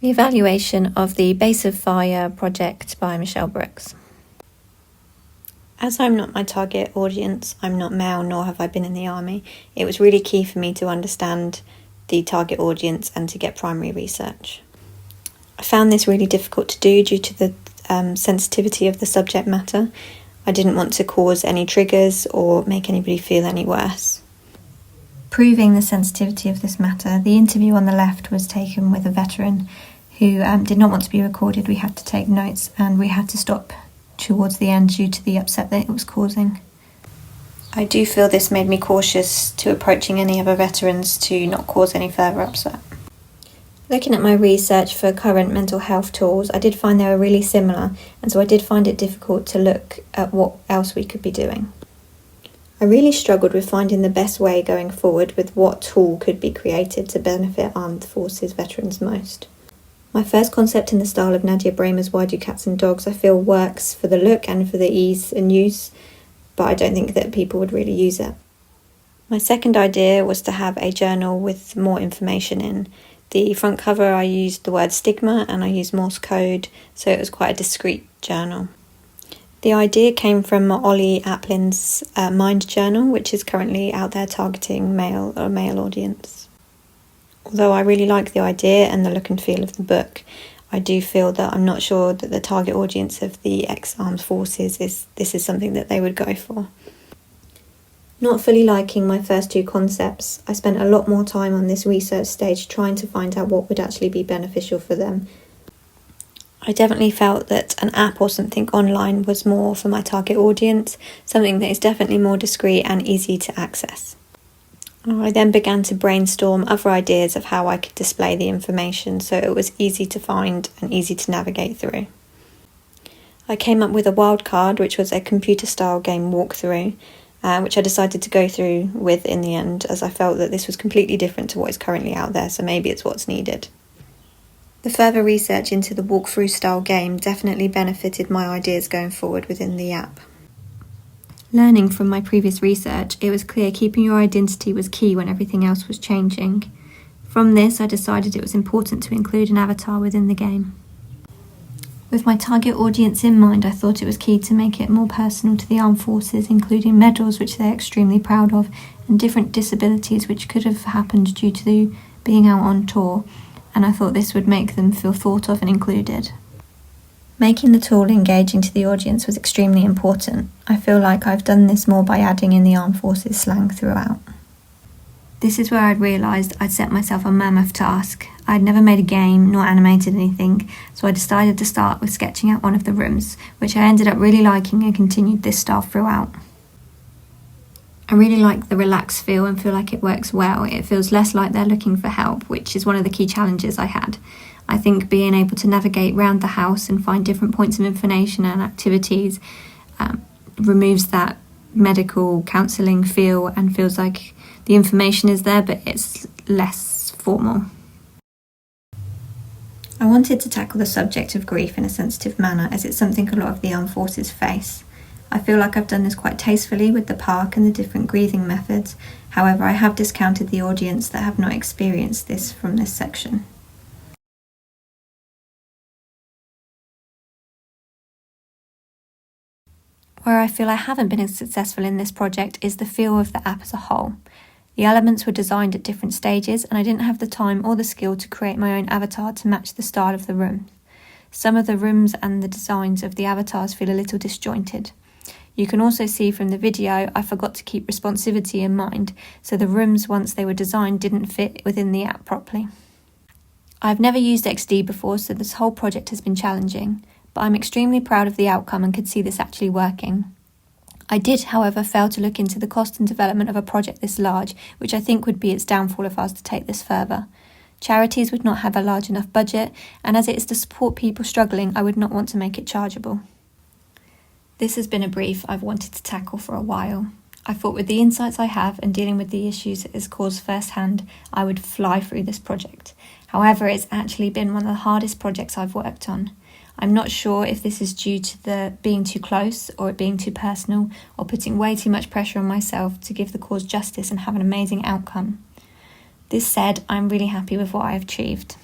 The evaluation of the Base of Fire project by Michelle Brooks. As I'm not my target audience, I'm not male, nor have I been in the army, it was really key for me to understand the target audience and to get primary research. I found this really difficult to do due to the sensitivity of the subject matter. I didn't want to cause any triggers or make anybody feel any worse. Proving the sensitivity of this matter, the interview on the left was taken with a veteran who did not want to be recorded. We had to take notes and we had to stop towards the end due to the upset that it was causing. I do feel this made me cautious to approaching any other veterans to not cause any further upset. Looking at my research for current mental health tools, I did find they were really similar, and so I did find it difficult to look at what else we could be doing. I really struggled with finding the best way going forward with what tool could be created to benefit armed forces veterans most. My first concept in the style of Nadia Bramer's Why Do Cats and Dogs I feel works for the look and for the ease and use, but I don't think that people would really use it. My second idea was to have a journal with more information in. The front cover I used the word stigma and I used Morse code, so it was quite a discreet journal. The idea came from Ollie Aplin's Mind Journal, which is currently out there targeting male audience. Although I really like the idea and the look and feel of the book, I do feel that I'm not sure that the target audience of the ex-armed forces is something that they would go for. Not fully liking my first two concepts, I spent a lot more time on this research stage trying to find out what would actually be beneficial for them. I definitely felt that an app or something online was more for my target audience, something that is definitely more discreet and easy to access. I then began to brainstorm other ideas of how I could display the information so it was easy to find and easy to navigate through. I came up with a wildcard, which was a computer-style game walkthrough, which I decided to go through with in the end, as I felt that this was completely different to what is currently out there, so maybe it's what's needed. The further research into the walkthrough style game definitely benefited my ideas going forward within the app. Learning from my previous research, it was clear keeping your identity was key when everything else was changing. From this, I decided it was important to include an avatar within the game. With my target audience in mind, I thought it was key to make it more personal to the armed forces, including medals which they're extremely proud of, and different disabilities which could have happened due to being out on tour, and I thought this would make them feel thought of and included. Making the tool engaging to the audience was extremely important. I feel like I've done this more by adding in the armed forces slang throughout. This is where I'd realised I'd set myself a mammoth task. I'd never made a game nor animated anything, so I decided to start with sketching out one of the rooms, which I ended up really liking and continued this style throughout. I really like the relaxed feel and feel like it works well. It feels less like they're looking for help, which is one of the key challenges I had. I think being able to navigate around the house and find different points of information and activities removes that medical counselling feel and feels like the information is there, but it's less formal. I wanted to tackle the subject of grief in a sensitive manner, as it's something a lot of the armed forces face. I feel like I've done this quite tastefully with the park and the different grieving methods. However, I have discounted the audience that have not experienced this from this section. Where I feel I haven't been as successful in this project is the feel of the app as a whole. The elements were designed at different stages and I didn't have the time or the skill to create my own avatar to match the style of the room. Some of the rooms and the designs of the avatars feel a little disjointed. You can also see from the video I forgot to keep responsivity in mind, so the rooms once they were designed didn't fit within the app properly. I've never used XD before, so this whole project has been challenging, but I'm extremely proud of the outcome and could see this actually working. I did, however, fail to look into the cost and development of a project this large, which I think would be its downfall if I was to take this further. Charities would not have a large enough budget, and as it is to support people struggling, I would not want to make it chargeable. This has been a brief I've wanted to tackle for a while. I thought with the insights I have and dealing with the issues it has caused firsthand, I would fly through this project. However, it's actually been one of the hardest projects I've worked on. I'm not sure if this is due to the being too close or it being too personal or putting way too much pressure on myself to give the cause justice and have an amazing outcome. This said, I'm really happy with what I've achieved.